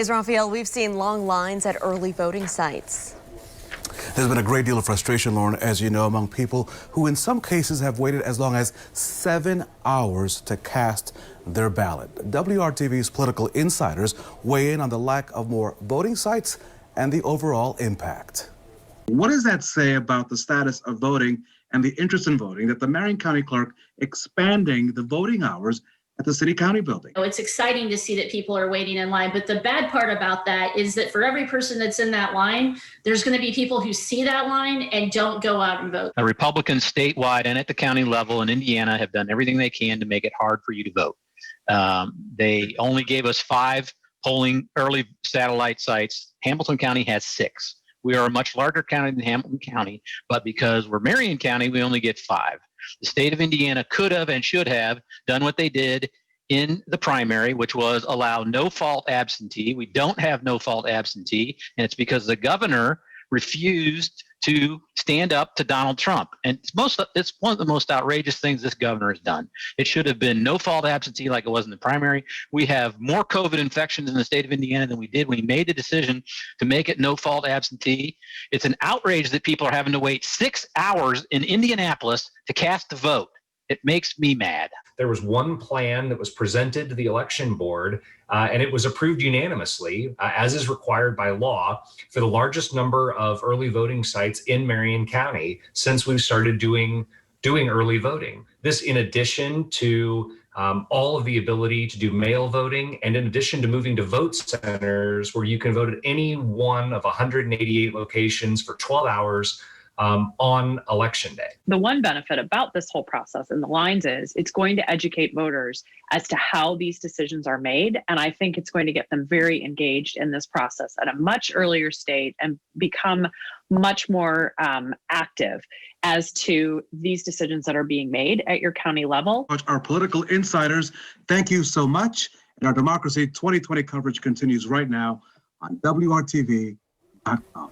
Raphael, we've seen long lines at early voting sites. There's been a great deal of frustration, Lauren, as you know, among people who in some cases have waited as long as 7 hours to cast their ballot. WRTV's Political Insiders weigh in on the lack of more voting sites and the overall impact. What does that say about the status of voting and the interest in voting that the Marion County Clerk expanding the voting hours at the city-county building? It's exciting to see that people are waiting in line, but the bad part about that is that for every person that's in that line, there's going to be people who see that line and don't go out and vote. The Republicans statewide and at the county level in Indiana have done everything they can to make it hard for you to vote. They only gave us 5 polling early satellite sites. Hamilton County has 6. We are a much larger county than Hamilton County, but because we're Marion County, we only get 5. The state of Indiana could have and should have done what they did in the primary, which was allow no-fault absentee. We don't have no-fault absentee, and it's because the governor refused to stand up to Donald Trump. And it's one of the most outrageous things this governor has done. It should have been no-fault absentee like it was in the primary. We have more COVID infections in the state of Indiana than we did when he made the decision to make it no-fault absentee. It's an outrage that people are having to wait 6 hours in Indianapolis to cast a vote. It makes me mad. There was one plan that was presented to the election board, and it was approved unanimously, as is required by law, for the largest number of early voting sites in Marion County since we started doing early voting. This in addition to all of the ability to do mail voting, and in addition to moving to vote centers where you can vote at any one of 188 locations for 12 hours on election day. The one benefit about this whole process and the lines is it's going to educate voters as to how these decisions are made. And I think it's going to get them very engaged in this process at a much earlier state and become much more active as to these decisions that are being made at your county level. Our Political Insiders, thank you so much. And our Democracy 2020 coverage continues right now on WRTV.com.